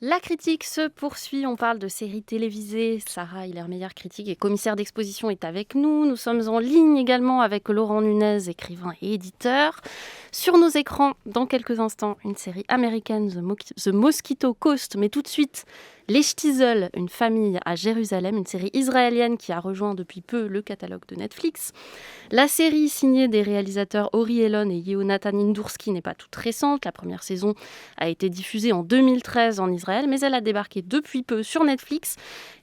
La critique se poursuit, on parle de séries télévisées. Sarah Hiller-Meyer, critique et commissaire d'exposition, est avec nous. Nous sommes en ligne également avec Laurent Nunez, écrivain et éditeur. Sur nos écrans, dans quelques instants, une série américaine, The Mosquito Coast. Mais tout de suite, Les Shtisel, une famille à Jérusalem, une série israélienne qui a rejoint depuis peu le catalogue de Netflix. La série, signée des réalisateurs Ori Elon et Yehonatan Indurski, n'est pas toute récente. La première saison a été diffusée en 2013 en Israël, mais elle a débarqué depuis peu sur Netflix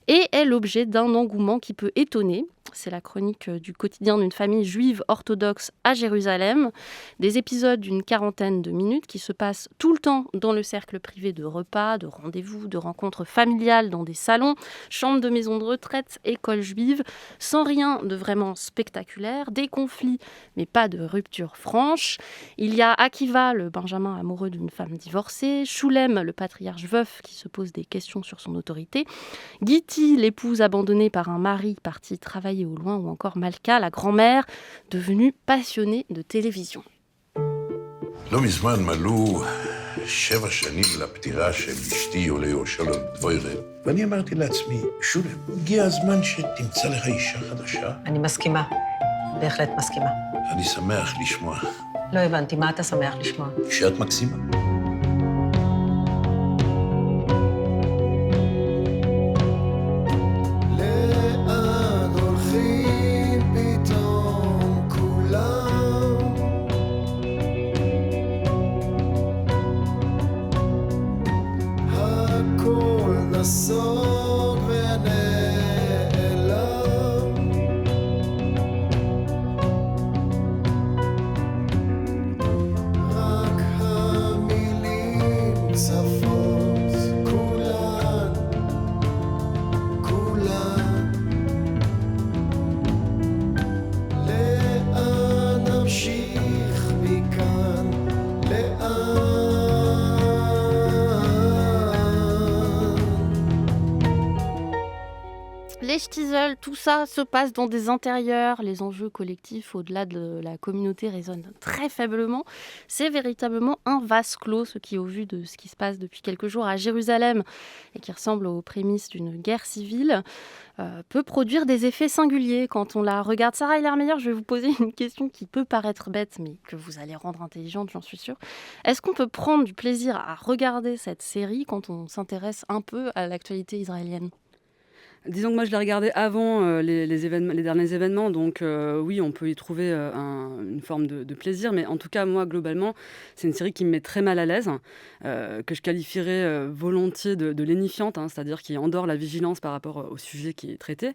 et est l'objet d'un engouement qui peut étonner. C'est la chronique du quotidien d'une famille juive orthodoxe à Jérusalem. Des épisodes d'une quarantaine de minutes qui se passent tout le temps dans le cercle privé de repas, de rendez-vous, de rencontres familiales dans des salons, chambres de maisons de retraite, écoles juives, sans rien de vraiment spectaculaire, des conflits mais pas de rupture franche. Il y a Akiva, le Benjamin amoureux d'une femme divorcée, Shulem, le patriarche veuf qui se pose des questions sur son autorité, Giti, l'épouse abandonnée par un mari parti travailler au loin, ou encore Malka, la grand-mère, devenue passionnée de télévision. לא מזמן מלאו 7 שנים לפטירה של אשתי אוליו שלום דבוירב, ואני אמרתי לעצמי, שולם, הגיע הזמן שתמצא לך אישה חדשה. אני מסכימה, בהחלט מסכימה. אני שמח לשמוע לא הבנתי, מה אתה שמח לשמוע? שאת מקסימה. Les Shtisel, tout ça se passe dans des intérieurs. Les enjeux collectifs au-delà de la communauté résonnent très faiblement. C'est véritablement un vase clos, ce qui, au vu de ce qui se passe depuis quelques jours à Jérusalem et qui ressemble aux prémices d'une guerre civile, peut produire des effets singuliers quand on la regarde. Sarah Hiller-Meyer, je vais vous poser une question qui peut paraître bête, mais que vous allez rendre intelligente, j'en suis sûre. Est-ce qu'on peut prendre du plaisir à regarder cette série quand on s'intéresse un peu à l'actualité israélienne ? Disons que moi je l'ai regardé avant les derniers événements, donc oui, on peut y trouver une forme de plaisir, mais en tout cas, moi, globalement, c'est une série qui me met très mal à l'aise, que je qualifierais volontiers de lénifiante, c'est-à-dire qui endort la vigilance par rapport au sujet qui est traité.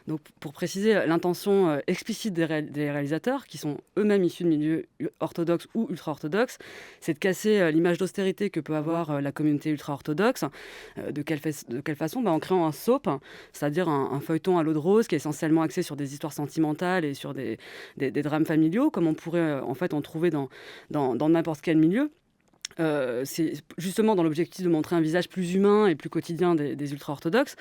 Donc, pour préciser, l'intention explicite des réalisateurs, qui sont eux-mêmes issus de milieux orthodoxes ou ultra-orthodoxes, c'est de casser l'image d'austérité que peut avoir la communauté ultra-orthodoxe. De quelle façon ? En créant un soap, c'est-à-dire un feuilleton à l'eau de rose qui est essentiellement axé sur des histoires sentimentales et sur des drames familiaux, comme on pourrait en fait en trouver dans n'importe quel milieu. C'est justement dans l'objectif de montrer un visage plus humain et plus quotidien des ultra-orthodoxes.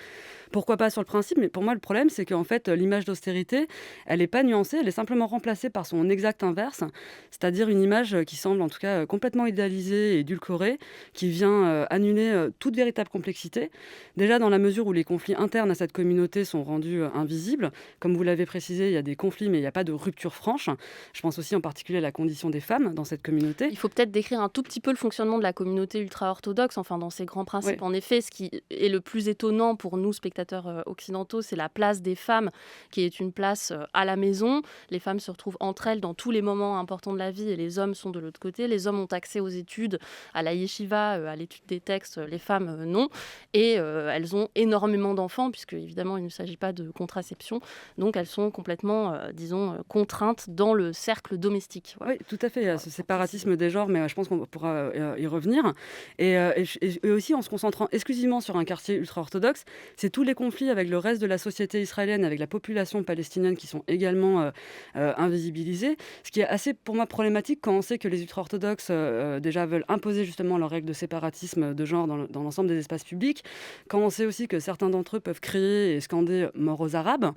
Pourquoi pas sur le principe, mais pour moi le problème c'est qu'en fait l'image d'austérité, elle n'est pas nuancée, elle est simplement remplacée par son exact inverse, c'est-à-dire une image qui semble en tout cas complètement idéalisée et édulcorée, qui vient annuler toute véritable complexité. Déjà dans la mesure où les conflits internes à cette communauté sont rendus invisibles, comme vous l'avez précisé, il y a des conflits mais il n'y a pas de rupture franche. Je pense aussi en particulier à la condition des femmes dans cette communauté. Il faut peut-être décrire un tout petit peu le fonctionnement de la communauté ultra-orthodoxe, enfin dans ses grands principes. Oui. En effet, ce qui est le plus étonnant pour nous, spectateurs occidentaux, c'est la place des femmes, qui est une place à la maison. Les femmes se retrouvent entre elles dans tous les moments importants de la vie et les hommes sont de l'autre côté. Les hommes ont accès aux études, à la yeshiva, à l'étude des textes, les femmes non. Et elles ont énormément d'enfants, puisque évidemment il ne s'agit pas de contraception. Donc elles sont complètement, contraintes dans le cercle domestique. Voilà. Oui, tout à fait. Il y a ce séparatisme des genres, mais je pense qu'on pourra y revenir. Et aussi, en se concentrant exclusivement sur un quartier ultra-orthodoxe, c'est tous les conflits avec le reste de la société israélienne, avec la population palestinienne qui sont également invisibilisés. Ce qui est assez, pour moi, problématique quand on sait que les ultra-orthodoxes déjà veulent imposer justement leurs règles de séparatisme de genre dans l'ensemble des espaces publics. Quand on sait aussi que certains d'entre eux peuvent crier et scander mort aux Arabes.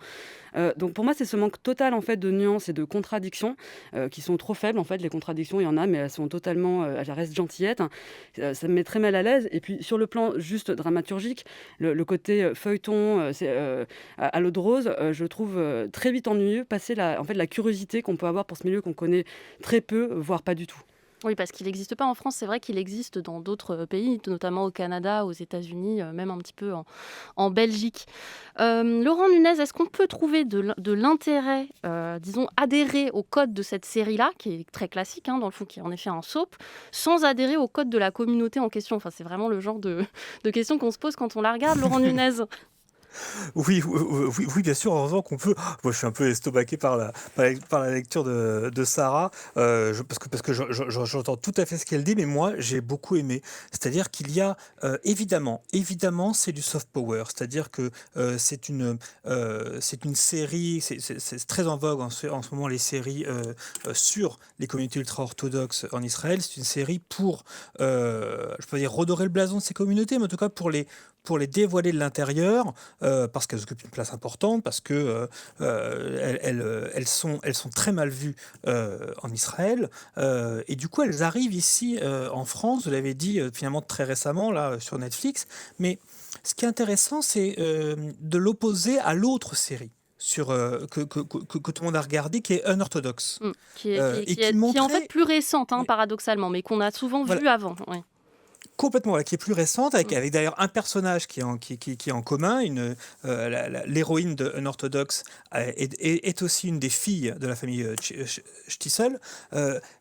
Donc pour moi, c'est ce manque total en fait de nuances et de contradictions qui sont trop faibles. En fait, les contradictions, il y en a, mais elles sont totalement, elles restent gentillette. Ça me met très mal à l'aise. Et puis, sur le plan juste dramaturgique, le côté feuilleton, à l'eau de rose, je trouve très vite ennuyeux, passer la curiosité qu'on peut avoir pour ce milieu qu'on connaît très peu, voire pas du tout. Oui, parce qu'il n'existe pas en France, c'est vrai qu'il existe dans d'autres pays, notamment au Canada, aux États-Unis, même un petit peu en Belgique. Laurent Nunez, est-ce qu'on peut trouver de l'intérêt, disons, adhérer au code de cette série-là, qui est très classique, dans le fond, qui est en effet un soap, sans adhérer au code de la communauté en question? Enfin, c'est vraiment le genre de questions qu'on se pose quand on la regarde, Laurent Nunez. Oui, bien sûr, heureusement qu'on peut. Moi, je suis un peu estomaqué par la lecture de Sarah, parce que j'entends tout à fait ce qu'elle dit, mais moi, j'ai beaucoup aimé. C'est-à-dire qu'il y a, évidemment, c'est du soft power. C'est-à-dire que c'est une série, c'est très en vogue en ce moment, les séries sur les communautés ultra-orthodoxes en Israël. C'est une série pour, je peux dire, redorer le blason de ces communautés, mais en tout cas pour les dévoiler de l'intérieur, parce qu'elles occupent une place importante, parce que elles sont très mal vues en Israël, et du coup elles arrivent ici en France. Vous l'avez dit finalement très récemment là sur Netflix. Mais ce qui est intéressant, c'est de l'opposer à l'autre série que tout le monde a regardé, qui est Unorthodox, Qui est en fait plus récente, paradoxalement, mais qu'on a souvent vue avant. Oui. Complètement, qui est plus récente, avec d'ailleurs un personnage qui est en commun. L'héroïne de Unorthodox est aussi une des filles de la famille Stissel.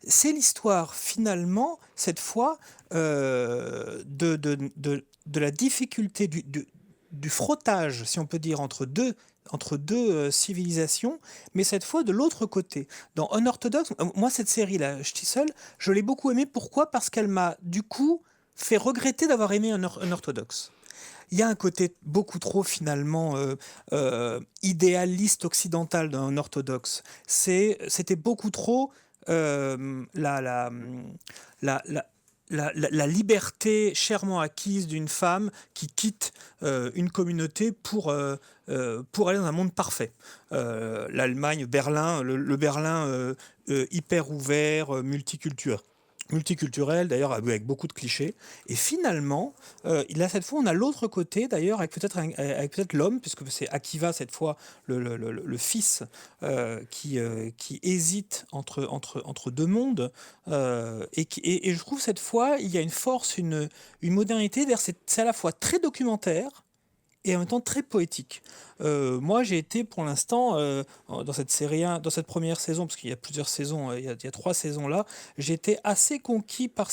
C'est l'histoire, finalement, cette fois, de la difficulté du frottage, si on peut dire, entre deux civilisations, mais cette fois de l'autre côté. Dans Unorthodox, moi, cette série-là, Stissel, je l'ai beaucoup aimée. Pourquoi ? Parce qu'elle m'a, du coup, fait regretter d'avoir aimé un orthodoxe. Il y a un côté beaucoup trop, finalement, idéaliste occidental d'un orthodoxe. C'était beaucoup trop la liberté chèrement acquise d'une femme qui quitte une communauté pour aller dans un monde parfait. L'Allemagne, Berlin, le Berlin hyper ouvert, multiculturel, d'ailleurs avec beaucoup de clichés. Et finalement, cette fois, on a l'autre côté, d'ailleurs, avec peut-être l'homme, puisque c'est Akiva, cette fois, le fils, qui hésite entre deux mondes. Et je trouve, cette fois, il y a une force, une modernité. C'est à la fois très documentaire et en même temps très poétique. Moi, j'ai été pour l'instant dans cette série 1, dans cette première saison, parce qu'il y a plusieurs saisons, il y a 3 saisons là, j'ai été assez conquis par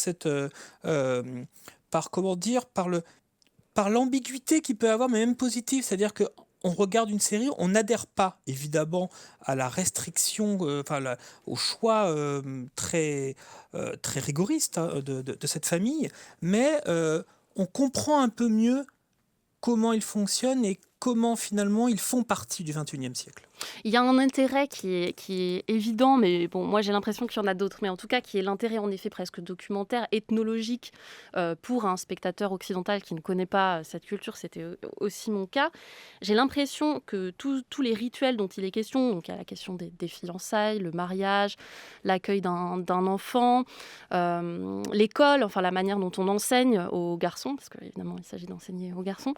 par l'ambiguïté qu'il peut avoir, mais même positive. C'est-à-dire que on regarde une série, on n'adhère pas évidemment à la restriction, au choix très rigoriste de cette famille, mais on comprend un peu mieux comment ils fonctionnent et comment finalement ils font partie du XXIe siècle. Il y a un intérêt qui est évident, mais bon, moi j'ai l'impression qu'il y en a d'autres, mais en tout cas qui est l'intérêt en effet presque documentaire, ethnologique, pour un spectateur occidental qui ne connaît pas cette culture. C'était aussi mon cas. J'ai l'impression que tous les rituels dont il est question, donc il y a la question des fiançailles, le mariage, l'accueil d'un enfant, l'école, enfin la manière dont on enseigne aux garçons, parce qu'évidemment il s'agit d'enseigner aux garçons,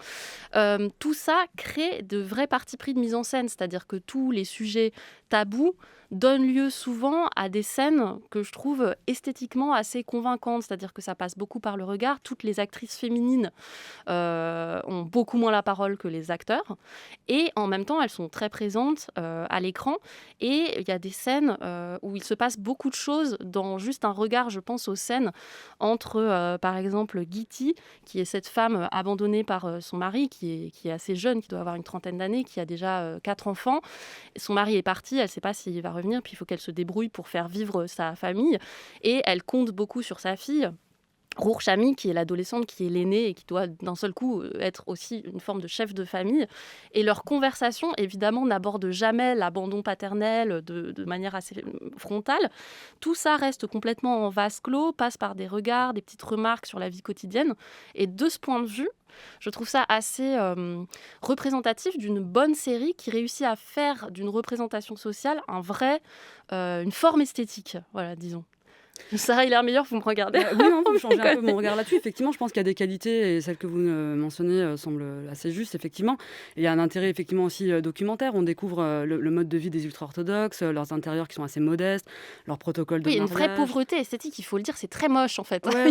tout ça crée de vrais partis pris de mise en scène, c'est-à-dire que tous les sujets tabous donnent lieu souvent à des scènes que je trouve esthétiquement assez convaincantes, c'est-à-dire que ça passe beaucoup par le regard. Toutes les actrices féminines ont beaucoup moins la parole que les acteurs, et en même temps elles sont très présentes à l'écran, et il y a des scènes où il se passe beaucoup de choses dans juste un regard. Je pense aux scènes entre par exemple Giti, qui est cette femme abandonnée par son mari, qui est assez jeune, qui doit avoir une trentaine d'années, qui a déjà 4 enfants. Son mari est parti, elle ne sait pas s'il va revenir, puis il faut qu'elle se débrouille pour faire vivre sa famille, et elle compte beaucoup sur sa fille Rour Chami, qui est l'adolescente, qui est l'aînée et qui doit d'un seul coup être aussi une forme de chef de famille. Et leur conversation, évidemment, n'aborde jamais l'abandon paternel de manière assez frontale. Tout ça reste complètement en vase clos, passe par des regards, des petites remarques sur la vie quotidienne. Et de ce point de vue, je trouve ça assez représentatif d'une bonne série qui réussit à faire d'une représentation sociale une forme esthétique, voilà, disons. Sarah Hiller-Meyer, vous me regardez. Oui, non, vous changez un peu mon regard là-dessus. Effectivement, je pense qu'il y a des qualités et celle que vous mentionnez semble assez juste, effectivement. Et il y a un intérêt, effectivement, aussi documentaire. On découvre le mode de vie des ultra-orthodoxes, leurs intérieurs qui sont assez modestes, leurs protocoles de Oui, il y a une mariage. vraie pauvreté esthétique, il faut le dire, c'est très moche en fait. Ouais, ouais,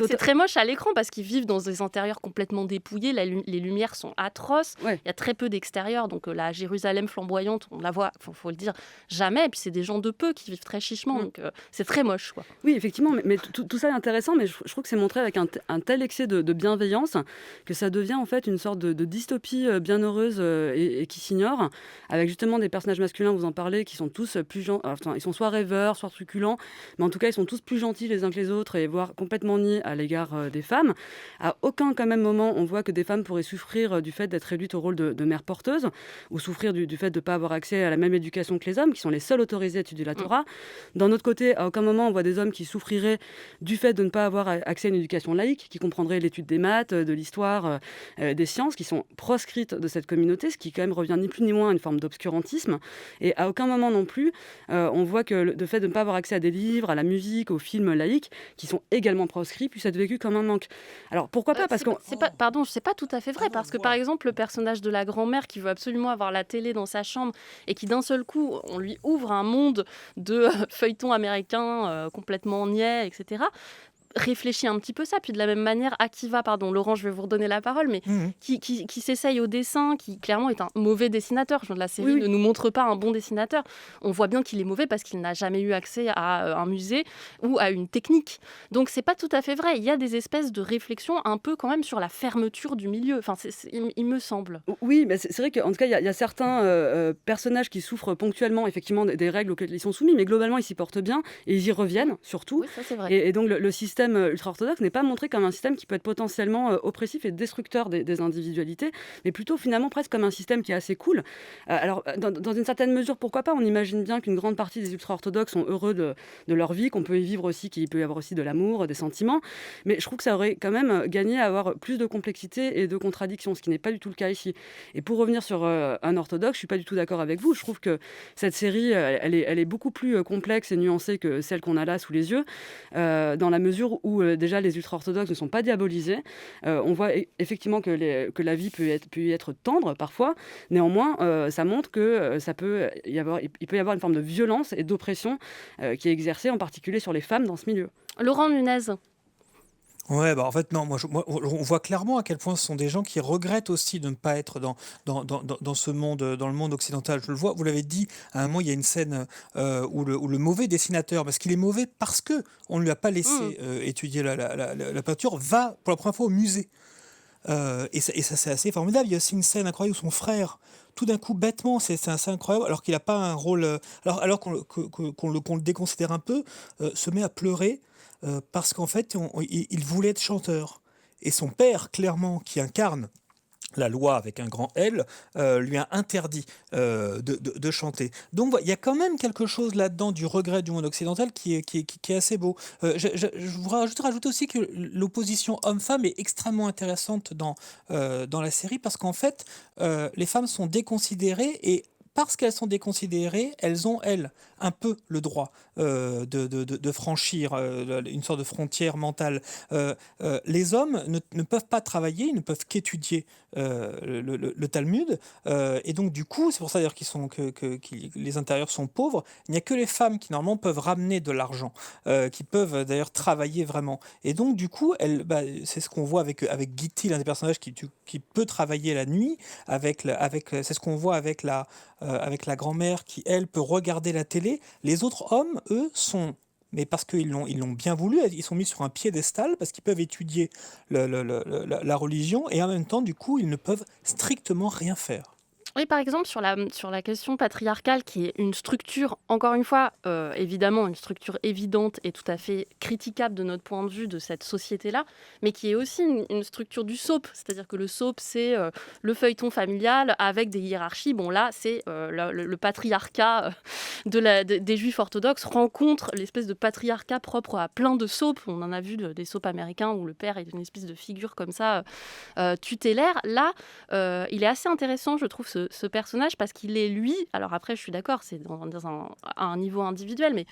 C'est très moche à l'écran parce qu'ils vivent dans des intérieurs complètement dépouillés, les lumières sont atroces, ouais. il y a très peu d'extérieur, donc la Jérusalem flamboyante, on la voit, faut le dire, jamais, et puis c'est des gens de peu qui vivent très chichement, donc c'est très moche, quoi. Oui, effectivement, mais tout ça est intéressant, mais je trouve que c'est montré avec un tel excès de bienveillance que ça devient en fait une sorte de dystopie bienheureuse et qui s'ignore, avec justement des personnages masculins, vous en parlez, qui sont tous enfin, ils sont soit rêveurs, soit truculents, mais en tout cas, ils sont tous plus gentils les uns que les autres et voire complètement niais à l'égard des femmes. À aucun quand même moment, on voit que des femmes pourraient souffrir du fait d'être réduites au rôle de mère porteuse ou souffrir du fait de ne pas avoir accès à la même éducation que les hommes, qui sont les seuls autorisés à étudier la Torah. D'un autre côté, à aucun moment, on voit des hommes qui souffriraient du fait de ne pas avoir accès à une éducation laïque, qui comprendrait l'étude des maths, de l'histoire, des sciences, qui sont proscrites de cette communauté, ce qui quand même revient ni plus ni moins à une forme d'obscurantisme. Et à aucun moment non plus, on voit que le fait de ne pas avoir accès à des livres, à la musique, aux films laïques, qui sont également proscrits, puisse être vécu comme un manque. Alors pourquoi pas parce Pardon, c'est pas tout à fait vrai, parce que par exemple, le personnage de la grand-mère qui veut absolument avoir la télé dans sa chambre et qui d'un seul coup, on lui ouvre un monde de feuilletons américains complètement niais, etc., réfléchit un petit peu ça. Puis de la même manière, Akiva, pardon, Laurent, je vais vous redonner la parole, mais qui s'essaye au dessin, qui clairement est un mauvais dessinateur. La série ne nous montre pas un bon dessinateur. On voit bien qu'il est mauvais parce qu'il n'a jamais eu accès à un musée ou à une technique. Donc c'est pas tout à fait vrai. Il y a des espèces de réflexions un peu quand même sur la fermeture du milieu. Enfin, il me semble. Oui, mais c'est vrai qu'en tout cas, il y a certains personnages qui souffrent ponctuellement effectivement des règles auxquelles ils sont soumis, mais globalement, ils s'y portent bien et ils y reviennent surtout. Oui, ça c'est vrai. Et donc le système ultra-orthodoxe n'est pas montré comme un système qui peut être potentiellement oppressif et destructeur des individualités, mais plutôt finalement presque comme un système qui est assez cool. Alors, dans une certaine mesure, pourquoi pas? On imagine bien qu'une grande partie des ultra-orthodoxes sont heureux de leur vie, qu'on peut y vivre aussi, qu'il peut y avoir aussi de l'amour, des sentiments, mais je trouve que ça aurait quand même gagné à avoir plus de complexité et de contradictions, ce qui n'est pas du tout le cas ici. Et pour revenir sur un orthodoxe, je suis pas du tout d'accord avec vous. Je trouve que cette série, elle est beaucoup plus complexe et nuancée que celle qu'on a là sous les yeux, dans la mesure où déjà les ultra-orthodoxes ne sont pas diabolisés. On voit effectivement que la vie peut y être tendre parfois. Néanmoins, ça montre que il peut y avoir une forme de violence et d'oppression qui est exercée en particulier sur les femmes dans ce milieu. Laurent Nunez. Ouais, bah en fait, non, on voit clairement à quel point ce sont des gens qui regrettent aussi de ne pas être dans ce monde, dans le monde occidental. Je le vois, vous l'avez dit, à un moment, il y a une scène où le mauvais dessinateur, parce qu'il est mauvais parce qu'on ne lui a pas laissé étudier la peinture, va pour la première fois au musée. Et ça, c'est assez formidable. Il y a aussi une scène incroyable où son frère, tout d'un coup, bêtement, c'est assez incroyable, alors qu'il n'a pas un rôle, alors qu'on le déconsidère un peu, se met à pleurer parce qu'en fait, il voulait être chanteur. Et son père, clairement, qui incarne la loi avec un grand L, lui a interdit de chanter. Donc il y a quand même quelque chose là-dedans du regret du monde occidental qui est assez beau. Je voudrais rajouter aussi que l'opposition homme-femme est extrêmement intéressante dans la série parce qu'en fait, les femmes sont déconsidérées et parce qu'elles sont déconsidérées, elles ont, elles, un peu le droit de franchir une sorte de frontière mentale. Les hommes ne peuvent pas travailler, ils ne peuvent qu'étudier le Talmud, et donc du coup, c'est pour ça d'ailleurs que les intérieurs sont pauvres. Il n'y a que les femmes qui normalement peuvent ramener de l'argent, qui peuvent d'ailleurs travailler vraiment. Et donc du coup, c'est ce qu'on voit avec Gitti, l'un des personnages qui peut travailler la nuit, c'est ce qu'on voit avec la grand-mère qui, elle, peut regarder la télé. Les autres hommes, eux, mais parce qu'ils l'ont bien voulu, ils sont mis sur un piédestal parce qu'ils peuvent étudier la religion et en même temps, du coup, ils ne peuvent strictement rien faire. Oui, par exemple, sur la question patriarcale, qui est une structure, encore une fois, évidemment, une structure évidente et tout à fait critiquable de notre point de vue de cette société-là, mais qui est aussi une structure du soap. C'est-à-dire que le soap, c'est le feuilleton familial avec des hiérarchies. Bon, là, c'est le patriarcat des juifs orthodoxes rencontre l'espèce de patriarcat propre à plein de soaps. On en a vu des soaps américains où le père est une espèce de figure comme ça, tutélaire. Là, il est assez intéressant, je trouve, ce personnage parce qu'il est, lui, alors après je suis d'accord, c'est à un niveau individuel, mais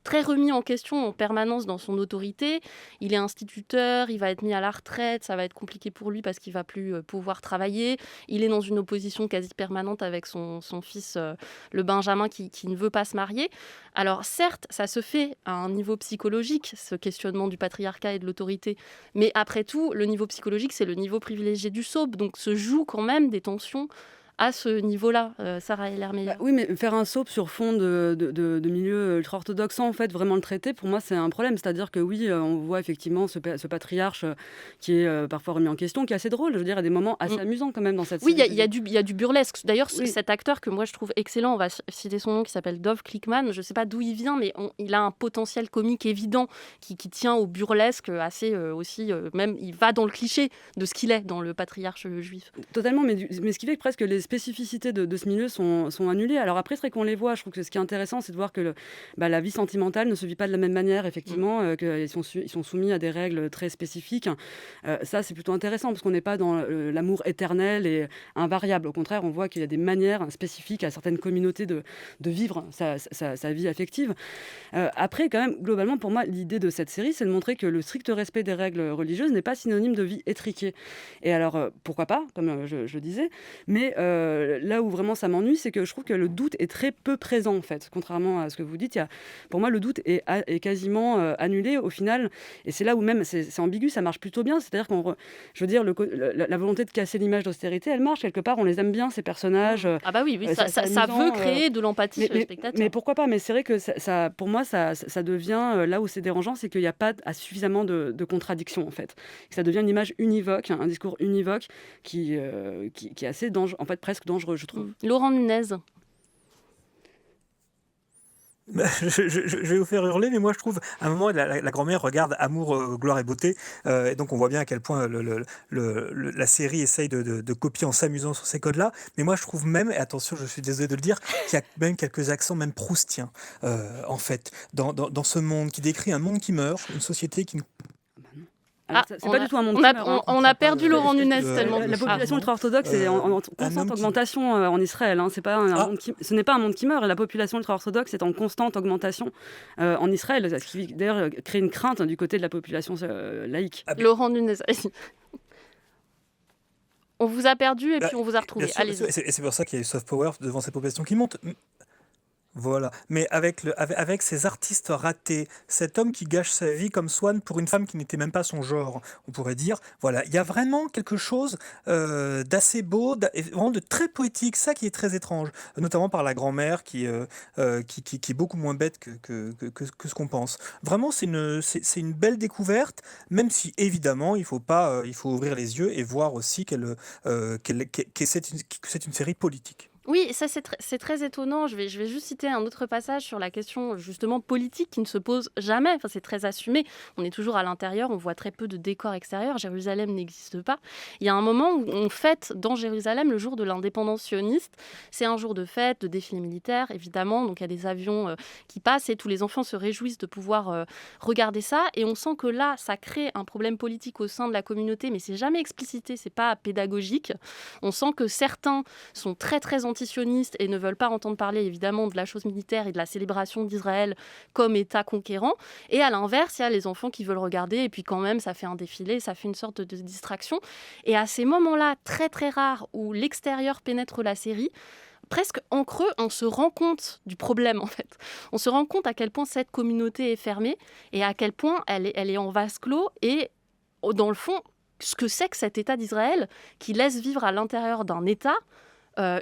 très remis en question en permanence dans son autorité. Il est instituteur, il va être mis à la retraite, ça va être compliqué pour lui parce qu'il va plus pouvoir travailler. Il est dans une opposition quasi permanente avec son fils, le Benjamin, qui ne veut pas se marier. Alors certes, ça se fait à un niveau psychologique, ce questionnement du patriarcat et de l'autorité, mais après tout, le niveau psychologique, c'est le niveau privilégié du soap, donc se jouent quand même des tensions à ce niveau-là, Sarah Eller-Meyer. Oui, mais faire un soap sur fond de milieu ultra-orthodoxe sans en fait vraiment le traiter, pour moi, c'est un problème. C'est-à-dire que oui, on voit effectivement ce patriarche qui est parfois remis en question, qui est assez drôle. Je veux dire, il y a des moments assez amusants quand même dans cette Oui, série. il y a du burlesque. D'ailleurs, Oui. cet acteur que moi je trouve excellent, on va citer son nom, qui s'appelle Dov Klickman, je ne sais pas d'où il vient, mais il a un potentiel comique évident qui tient au burlesque assez aussi, même il va dans le cliché de ce qu'il est dans le patriarche juif. Totalement, mais ce qui fait que presque les spécificités de ce milieu sont annulées. Alors après, c'est vrai qu'on les voit. Je trouve que ce qui est intéressant, c'est de voir que la vie sentimentale ne se vit pas de la même manière, effectivement, qu'ils sont soumis à des règles très spécifiques. Ça, c'est plutôt intéressant, parce qu'on n'est pas dans l'amour éternel et invariable. Au contraire, on voit qu'il y a des manières spécifiques à certaines communautés de vivre sa vie affective. Après, quand même, globalement, pour moi, l'idée de cette série, c'est de montrer que le strict respect des règles religieuses n'est pas synonyme de vie étriquée. Et alors, pourquoi pas, comme je disais, mais là où vraiment ça m'ennuie, c'est que je trouve que le doute est très peu présent, en fait. Contrairement à ce que vous dites, pour moi, le doute est quasiment annulé au final. Et c'est là où même c'est ambigu, ça marche plutôt bien. C'est-à-dire je veux dire, la volonté de casser l'image d'austérité, elle marche quelque part. On les aime bien, ces personnages. Ah bah oui, ça amusant, veut créer de l'empathie chez le spectateur. Mais pourquoi pas? Mais c'est vrai que pour moi, ça devient, là où c'est dérangeant, c'est qu'il n'y a pas suffisamment de contradictions, en fait. Que ça devient une image univoque, un discours univoque qui est assez dangereux, en fait presque dangereux, je trouve. Laurent Nunez. Je vais vous faire hurler, mais moi je trouve, à un moment, la grand-mère regarde Amour, gloire et beauté, et donc on voit bien à quel point la série essaye de copier en s'amusant sur ces codes-là. Mais moi je trouve même, et attention, je suis désolé de le dire, qu'il y a même quelques accents même proustiens, en fait, dans ce monde qui décrit un monde qui meurt, une société qui... C'est pas du tout un monde qui meurt. On a perdu Laurent Nunez tellement. La population ultra-orthodoxe est en constante augmentation en Israël. Hein. Ce n'est pas un monde qui meurt. La population ultra-orthodoxe est en constante augmentation en Israël, ce qui d'ailleurs crée une crainte du côté de la population laïque. Laurent Nunez, allez-y. On vous a perdu et puis on vous a retrouvé. Allez-y. Et c'est pour ça qu'il y a eu soft power devant cette population qui monte. Voilà, mais avec ces artistes ratés, cet homme qui gâche sa vie comme Swan pour une femme qui n'était même pas son genre, on pourrait dire, voilà, il y a vraiment quelque chose d'assez beau, et vraiment de très poétique, ça qui est très étrange, notamment par la grand-mère qui est beaucoup moins bête que ce qu'on pense. Vraiment, c'est une belle découverte, même si évidemment il faut ouvrir les yeux et voir aussi que c'est une série politique. Oui, ça c'est très étonnant. Je vais juste citer un autre passage sur la question justement politique qui ne se pose jamais. Enfin, c'est très assumé. On est toujours à l'intérieur, on voit très peu de décors extérieurs. Jérusalem n'existe pas. Il y a un moment où on fête dans Jérusalem le jour de l'indépendance sioniste. C'est un jour de fête, de défilé militaire, évidemment. Donc il y a des avions qui passent et tous les enfants se réjouissent de pouvoir regarder ça. Et on sent que là, ça crée un problème politique au sein de la communauté, mais c'est jamais explicité, c'est pas pédagogique. On sent que certains sont très antisionistes et ne veulent pas entendre parler évidemment de la chose militaire et de la célébration d'Israël comme État conquérant. Et à l'inverse, il y a les enfants qui veulent regarder et puis quand même ça fait un défilé, ça fait une sorte de distraction. Et à ces moments-là très très rares où l'extérieur pénètre la série, presque en creux, on se rend compte du problème en fait. On se rend compte à quel point cette communauté est fermée et à quel point elle est en vase clos et dans le fond, ce que c'est que cet État d'Israël qui laisse vivre à l'intérieur d'un État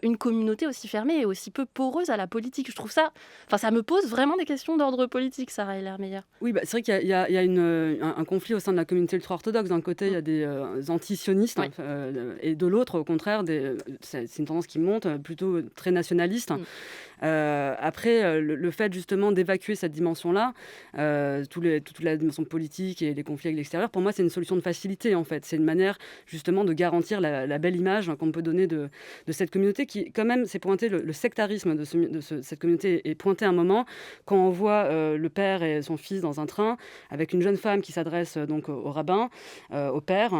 une communauté aussi fermée et aussi peu poreuse à la politique. Je trouve ça... Enfin, ça me pose vraiment des questions d'ordre politique, Sarah Eller-Meyer. Oui, c'est vrai qu'il y a un conflit au sein de la communauté ultra-orthodoxe. D'un côté, il y a des anti-sionistes, et de l'autre, au contraire, c'est une tendance qui monte, plutôt très nationaliste. Après, le fait justement d'évacuer cette dimension-là, toute la dimension politique et les conflits avec l'extérieur, pour moi, c'est une solution de facilité, en fait. C'est une manière, justement, de garantir la belle image qu'on peut donner de cette communauté communauté qui, quand même, c'est pointé, le sectarisme cette communauté est pointé à un moment, quand on voit le père et son fils dans un train, avec une jeune femme qui s'adresse donc au rabbin, au père,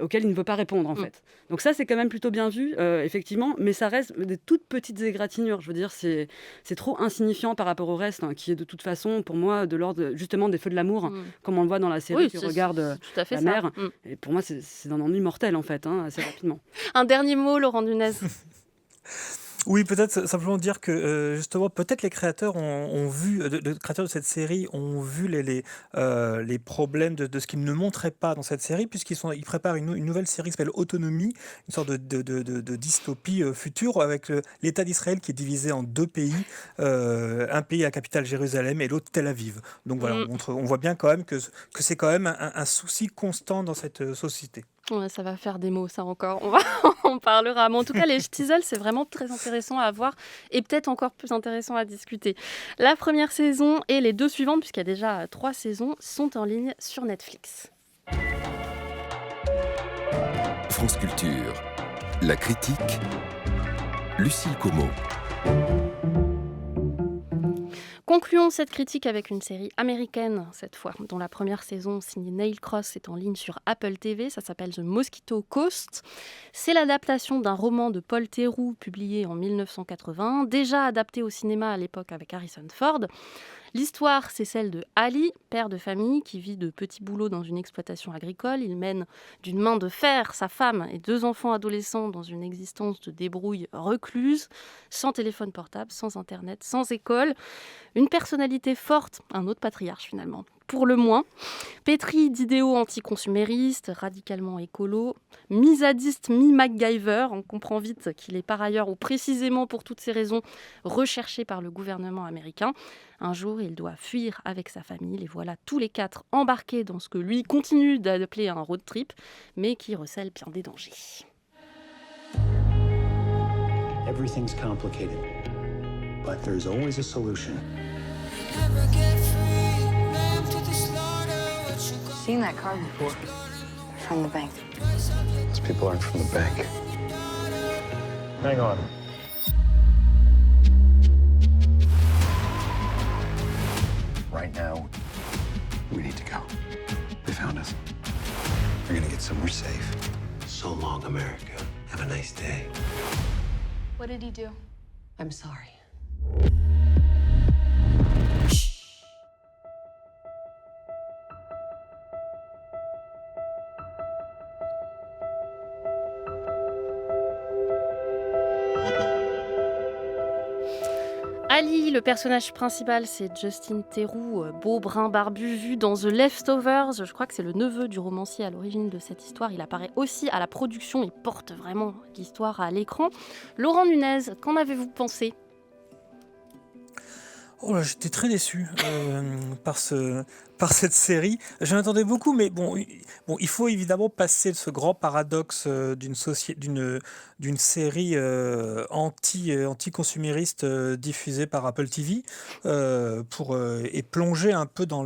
auquel il ne veut pas répondre, en fait. Donc ça, c'est quand même plutôt bien vu, effectivement, mais ça reste des toutes petites égratignures. Je veux dire, c'est trop insignifiant par rapport au reste, hein, qui est de toute façon, pour moi, de l'ordre justement des feux de l'amour, comme on le voit dans la série, qui regarde tout à fait la ça. mère. Et pour moi, c'est un ennui mortel, en fait, hein, assez rapidement. Un dernier mot, Laurent Nunez. Oui, peut-être simplement dire que justement, peut-être les créateurs ont vu, les créateurs de cette série ont vu les problèmes de ce qu'ils ne montraient pas dans cette série, ils préparent une nouvelle série qui s'appelle Autonomie, une sorte de dystopie future avec l'État d'Israël qui est divisé en deux pays, un pays à la capitale Jérusalem et l'autre Tel Aviv. Donc voilà, on voit bien quand même que c'est quand même un souci constant dans cette société. Ouais, ça va faire des mots, ça encore. On parlera. Mais en tout cas, les Shtisel, c'est vraiment très intéressant à voir et peut-être encore plus intéressant à discuter. La première saison et les 2 suivantes, puisqu'il y a déjà 3 saisons, sont en ligne sur Netflix. France Culture, la critique, Lucille Como. Concluons cette critique avec une série américaine, cette fois, dont la première saison, signée Neil Cross, est en ligne sur Apple TV. Ça s'appelle The Mosquito Coast. C'est l'adaptation d'un roman de Paul Theroux, publié en 1980, déjà adapté au cinéma à l'époque avec Harrison Ford. L'histoire, c'est celle de Ali, père de famille, qui vit de petits boulots dans une exploitation agricole. Il mène d'une main de fer sa femme et 2 enfants adolescents dans une existence de débrouille recluse, sans téléphone portable, sans internet, sans école. Une personnalité forte, un autre patriarche finalement, pour le moins, pétri d'idéaux anticonsuméristes, radicalement écolo, mi-zadiste, mi-MacGyver. On comprend vite qu'il est par ailleurs, ou précisément pour toutes ces raisons, recherché par le gouvernement américain. Un jour, il doit fuir avec sa famille. Les voilà tous les 4 embarqués dans ce que lui continue d'appeler un road trip, mais qui recèle bien des dangers. Everything's complicated, but there's always a solution. Seen that car before. From the bank. Those people aren't from the bank. Hang on. Right now, we need to go. They found us. We're gonna get somewhere safe. So long, America. Have a nice day. What did he do? I'm sorry. Ali, le personnage principal, c'est Justin Theroux, beau brun barbu, vu dans The Leftovers. Je crois que c'est le neveu du romancier à l'origine de cette histoire. Il apparaît aussi à la production, il porte vraiment l'histoire à l'écran. Laurent Nunez, qu'en avez-vous pensé ? Oh là, j'étais très déçu par cette série. J'en attendais beaucoup, mais bon, il faut évidemment passer ce grand paradoxe d'une série anti-consumériste diffusée par Apple TV et plonger un peu dans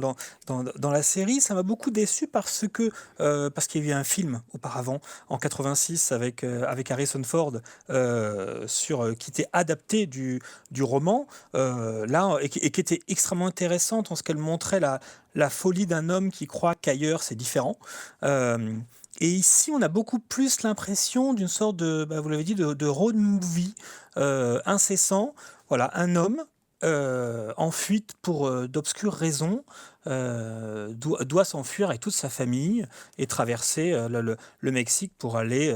la série. Ça m'a beaucoup déçu parce qu'il y a eu un film auparavant en 86 avec Harrison Ford qui était adapté du roman et qui était extrêmement intéressante en ce qu'elle montrait la folie d'un homme qui croit qu'ailleurs c'est différent. Et ici, on a beaucoup plus l'impression d'une sorte vous l'avez dit, de road movie incessant. Voilà, un homme en fuite pour d'obscures raisons doit s'enfuir avec toute sa famille et traverser le Mexique pour aller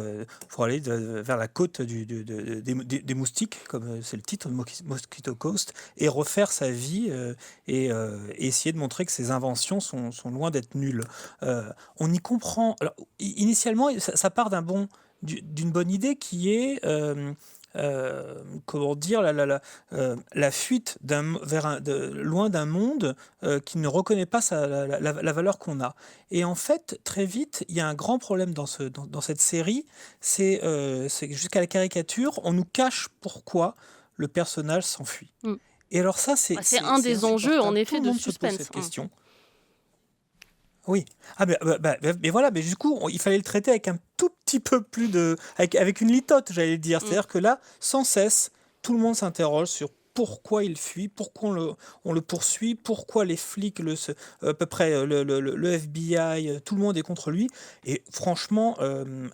vers la côte des moustiques, comme c'est le titre, Mosquito Coast, et refaire sa vie et essayer de montrer que ses inventions sont loin d'être nulles. On y comprend. Alors, initialement, ça part d'une bonne idée qui est comment dire, la fuite loin d'un monde qui ne reconnaît pas la valeur qu'on a. Et en fait, très vite, il y a un grand problème dans cette série, c'est jusqu'à la caricature, on nous cache pourquoi le personnage s'enfuit. Et alors ça, c'est un des enjeux, en effet, tout le de monde se pose suspense. cette question. Oui. Ah, mais voilà, mais du coup, il fallait le traiter avec un tout petit peu plus de. Avec une litote, j'allais dire. Mm. C'est-à-dire que là, sans cesse, tout le monde s'interroge sur pourquoi il fuit, pourquoi on le poursuit, pourquoi les flics, à peu près le FBI, tout le monde est contre lui. Et franchement,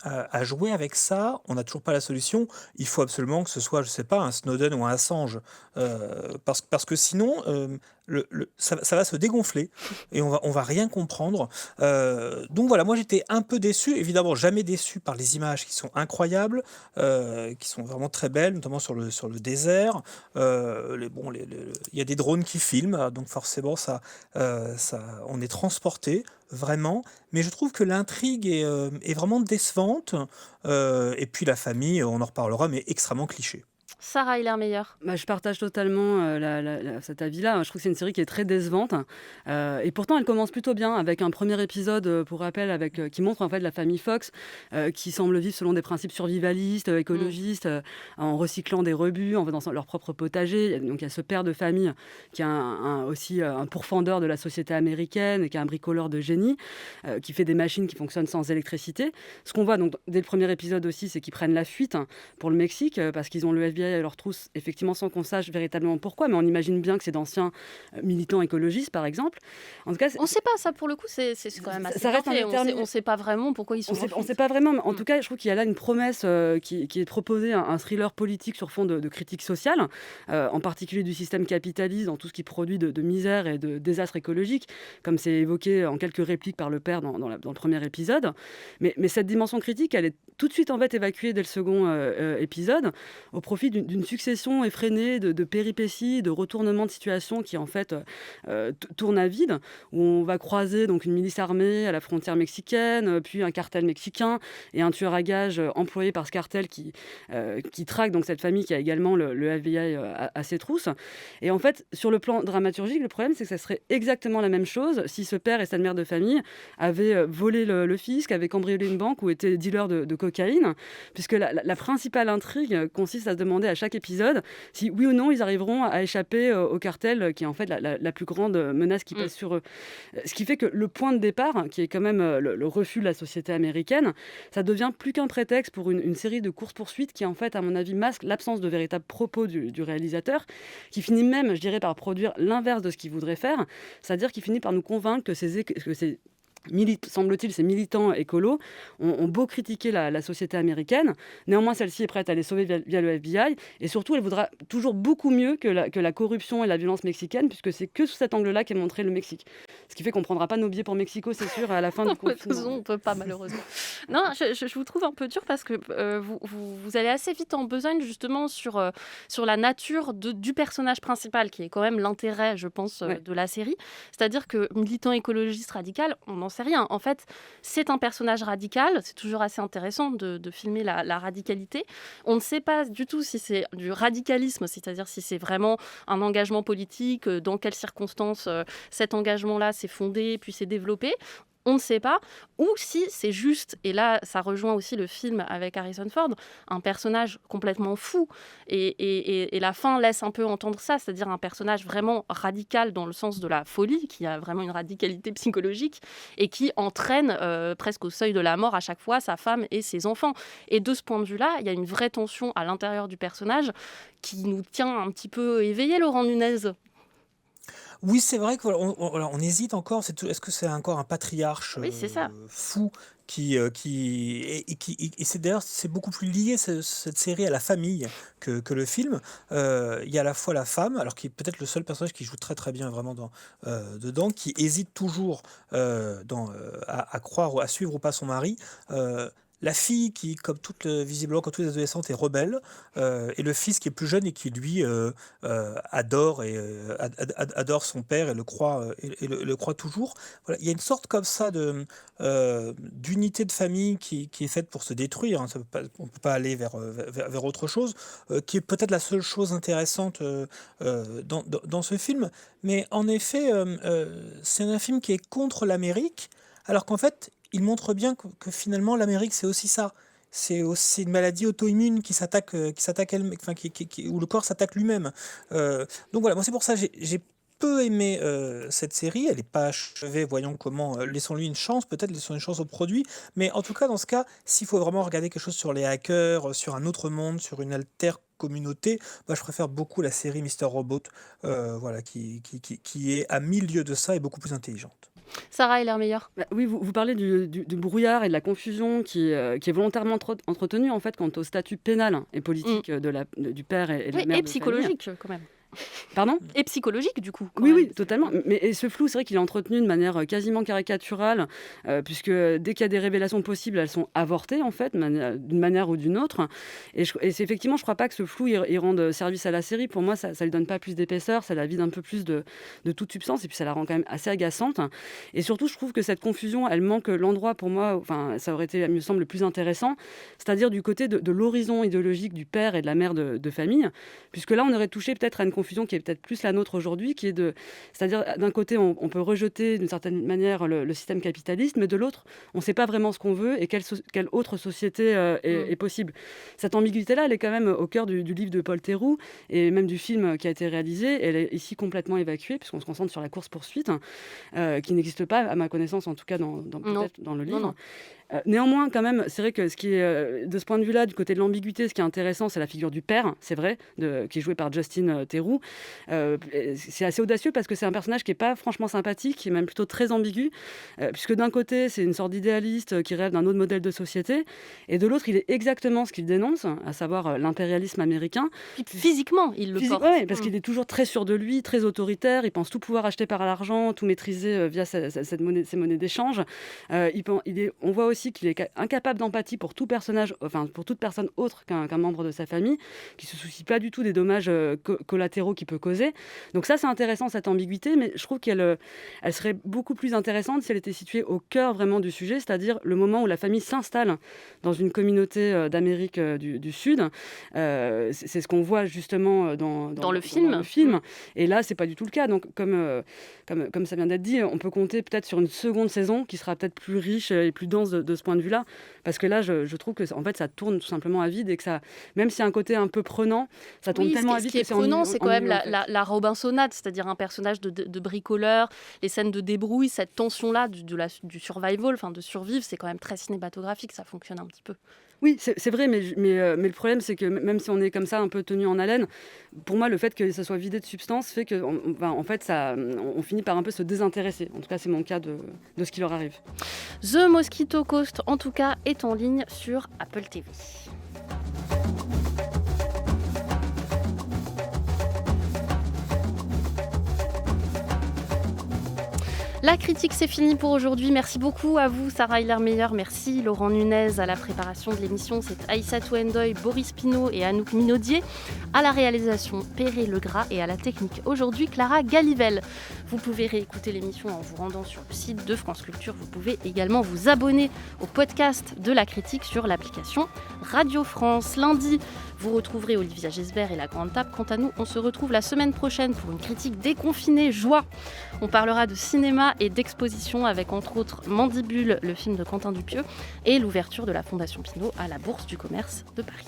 à jouer avec ça, on n'a toujours pas la solution. Il faut absolument que ce soit, je sais pas, un Snowden ou un Assange. Parce que sinon, ça va se dégonfler et on va rien comprendre. Donc voilà, moi j'étais un peu déçu, évidemment jamais déçu par les images qui sont incroyables, qui sont vraiment très belles, notamment sur le désert. Il y a des drones qui filment, donc forcément on est transporté vraiment. Mais je trouve que l'intrigue est vraiment décevante. Et puis la famille, on en reparlera, mais extrêmement cliché. Sarah Hiller-Meyer. Je partage totalement cet avis-là. Je trouve que c'est une série qui est très décevante. Et pourtant, elle commence plutôt bien avec un premier épisode, pour rappel, qui montre en fait la famille Fox qui semble vivre selon des principes survivalistes, écologistes, en recyclant des rebuts, en faisant leur propre potager. Donc il y a ce père de famille qui est aussi un pourfendeur de la société américaine, qui est un bricoleur de génie, qui fait des machines qui fonctionnent sans électricité. Ce qu'on voit donc, dès le premier épisode aussi, c'est qu'ils prennent la fuite pour le Mexique parce qu'ils ont le FBI à leur trousse, effectivement sans qu'on sache véritablement pourquoi, mais on imagine bien que c'est d'anciens militants écologistes, par exemple. En tout cas, on ne sait pas, ça pour le coup, c'est quand même assez ça reste on ne sait pas vraiment pourquoi ils sont on ne sait pas vraiment, mais en tout cas, je trouve qu'il y a là une promesse qui est proposée, un thriller politique sur fond de critique sociale, en particulier du système capitaliste, dans tout ce qui produit de misère et de désastres écologiques, comme c'est évoqué en quelques répliques par le père dans le premier épisode. Mais cette dimension critique, elle est tout de suite en fait évacuée dès le second épisode, au profit d'une succession effrénée de péripéties, de retournements de situation qui en fait tournent à vide, où on va croiser donc une milice armée à la frontière mexicaine, puis un cartel mexicain et un tueur à gages employé par ce cartel qui traque donc cette famille qui a également le FBI à ses trousses. Et en fait, sur le plan dramaturgique, le problème c'est que ça serait exactement la même chose si ce père et cette mère de famille avaient volé le fisc, avaient cambriolé une banque ou étaient dealers de cocaïne, puisque la principale intrigue consiste à se demander à chaque épisode si oui ou non ils arriveront à échapper au cartel qui est en fait la plus grande menace qui pèse sur eux. Ce qui fait que le point de départ, qui est quand même le refus de la société américaine, ça devient plus qu'un prétexte pour une série de courses-poursuites qui en fait à mon avis masque l'absence de véritables propos du réalisateur, qui finit même, je dirais, par produire l'inverse de ce qu'il voudrait faire, c'est-à-dire qu'il finit par nous convaincre que ces semble-t-il, ces militants écolos ont beau critiquer la société américaine, néanmoins celle-ci est prête à les sauver via le FBI, et surtout elle voudra toujours beaucoup mieux que la corruption et la violence mexicaine, puisque c'est que sous cet angle-là qu'est montré le Mexique. Ce qui fait qu'on ne prendra pas nos billets pour Mexico, c'est sûr, à la fin du confinement. On ne peut pas, malheureusement. Non, je vous trouve un peu dur parce que vous allez assez vite en besogne justement sur la nature du personnage principal, qui est quand même l'intérêt, je pense, de la série. C'est-à-dire que militant écologiste radical, on n'en sait rien. En fait, c'est un personnage radical. C'est toujours assez intéressant de filmer la radicalité. On ne sait pas du tout si c'est du radicalisme, c'est-à-dire si c'est vraiment un engagement politique, dans quelles circonstances cet engagement-là s'est fondé, puis s'est développé. On ne sait pas, ou si c'est juste, et là ça rejoint aussi le film avec Harrison Ford, un personnage complètement fou, et la fin laisse un peu entendre ça, c'est-à-dire un personnage vraiment radical dans le sens de la folie, qui a vraiment une radicalité psychologique, et qui entraîne presque au seuil de la mort à chaque fois sa femme et ses enfants. Et de ce point de vue-là, il y a une vraie tension à l'intérieur du personnage qui nous tient un petit peu éveillés, Laurent Nunez. Oui, c'est vrai qu'on hésite encore. Est-ce que c'est encore un patriarche Oui, c'est ça. fou et c'est d'ailleurs c'est beaucoup plus lié cette série à la famille que le film. Il y a à la fois la femme, alors qui est peut-être le seul personnage qui joue très très bien vraiment dedans, qui hésite toujours à croire ou à suivre ou pas son mari. La fille qui, visiblement, comme toutes les adolescentes, est rebelle, et le fils qui est plus jeune et qui, lui, adore son père et le croit, le croit toujours. Voilà. Il y a une sorte comme ça d'unité de famille qui est faite pour se détruire. Hein. On ne peut pas aller vers autre chose, qui est peut-être la seule chose intéressante dans ce film. Mais en effet, c'est un film qui est contre l'Amérique, alors qu'en fait, il montre bien que finalement l'Amérique c'est aussi ça. C'est aussi une maladie auto-immune qui s'attaque elle, où le corps s'attaque lui-même. Donc voilà, moi c'est pour ça j'ai peu aimé cette série. Elle n'est pas achevée, voyons comment. Laissons-lui une chance, peut-être laissons une chance au produit. Mais en tout cas, dans ce cas, s'il faut vraiment regarder quelque chose sur les hackers, sur un autre monde, sur une communauté, moi je préfère beaucoup la série Mister Robot, voilà, qui est à milieu de ça et beaucoup plus intelligente. Sarah Hiller-Meyer. Oui, vous parlez du brouillard et de la confusion qui est volontairement entretenue en fait quant au statut pénal et politique du père et de la mère. Et psychologique quand même. Pardon ? Et psychologique, du coup. Oui, totalement. Mais ce flou, c'est vrai qu'il est entretenu de manière quasiment caricaturale, puisque dès qu'il y a des révélations possibles, elles sont avortées, en fait, d'une manière ou d'une autre. Et c'est effectivement, je ne crois pas que ce flou, il rende service à la série. Pour moi, ça ne lui donne pas plus d'épaisseur, ça la vide un peu plus de toute substance, et puis ça la rend quand même assez agaçante. Et surtout, je trouve que cette confusion, elle manque l'endroit, pour moi, enfin, ça aurait été, il me semble, le plus intéressant, c'est-à-dire du côté de l'horizon idéologique du père et de la mère de famille, puisque là, on aurait touché peut-être à une confusion qui est peut-être plus la nôtre aujourd'hui, c'est-à-dire d'un côté on peut rejeter d'une certaine manière le système capitaliste, mais de l'autre on ne sait pas vraiment ce qu'on veut et quelle autre société est possible. Cette ambiguïté-là, elle est quand même au cœur du livre de Paul Theroux et même du film qui a été réalisé. Elle est ici complètement évacuée puisqu'on se concentre sur la course-poursuite, qui n'existe pas à ma connaissance, en tout cas dans le livre. Non. Néanmoins, quand même, c'est vrai que ce qui est, de ce point de vue-là, du côté de l'ambiguïté, ce qui est intéressant, c'est la figure du père, c'est vrai, qui est joué par Justin Theroux. C'est assez audacieux parce que c'est un personnage qui n'est pas franchement sympathique, qui est même plutôt très ambigu, puisque d'un côté, c'est une sorte d'idéaliste qui rêve d'un autre modèle de société, et de l'autre, il est exactement ce qu'il dénonce, à savoir l'impérialisme américain. Puis physiquement, il le porte. Oui, parce qu'il est toujours très sûr de lui, très autoritaire, il pense tout pouvoir acheter par l'argent, tout maîtriser via ces monnaies d'échange. On voit aussi qu'il est incapable d'empathie pour tout personnage, enfin pour toute personne autre qu'un membre de sa famille, qui se soucie pas du tout des dommages collatéraux qu'il peut causer. Donc ça, c'est intéressant, cette ambiguïté, mais je trouve qu'elle serait beaucoup plus intéressante si elle était située au cœur vraiment du sujet, c'est-à-dire le moment où la famille s'installe dans une communauté d'Amérique du Sud. C'est ce qu'on voit justement dans le film. Et là, c'est pas du tout le cas. Donc comme ça vient d'être dit, on peut compter peut-être sur une seconde saison qui sera peut-être plus riche et plus dense de ce point de vue-là, parce que là, je trouve que en fait, ça tourne tout simplement à vide et que ça, même s'il y a un côté un peu prenant, ça tourne tellement à vide. Ce qui est prenant, c'est quand même la Robinsonade, c'est-à-dire un personnage de bricoleur, les scènes de débrouille, cette tension-là du survival, enfin de survivre, c'est quand même très cinématographique, ça fonctionne un petit peu. Oui, c'est vrai, mais le problème, c'est que même si on est comme ça un peu tenu en haleine, pour moi, le fait que ça soit vidé de substance fait que, en fait, on finit par un peu se désintéresser. En tout cas, c'est mon cas de ce qui leur arrive. The Mosquito Coast, en tout cas, est en ligne sur Apple TV. La critique, c'est fini pour aujourd'hui. Merci beaucoup à vous, Sarah Hiller-Meyer. Merci, Laurent Nunez, à la préparation de l'émission. C'est Aïssatou Ndoye, Boris Pinault et Anouk Minaudier. À la réalisation, Perret Legras. Et à la technique, aujourd'hui, Clara Galivelle. Vous pouvez réécouter l'émission en vous rendant sur le site de France Culture. Vous pouvez également vous abonner au podcast de la critique sur l'application Radio France. Lundi, vous retrouverez Olivia Gesbert et La Grande Table. Quant à nous, on se retrouve la semaine prochaine pour une critique déconfinée, joie. On parlera de cinéma et d'exposition avec entre autres Mandibule, le film de Quentin Dupieux, et l'ouverture de la Fondation Pinault à la Bourse du commerce de Paris.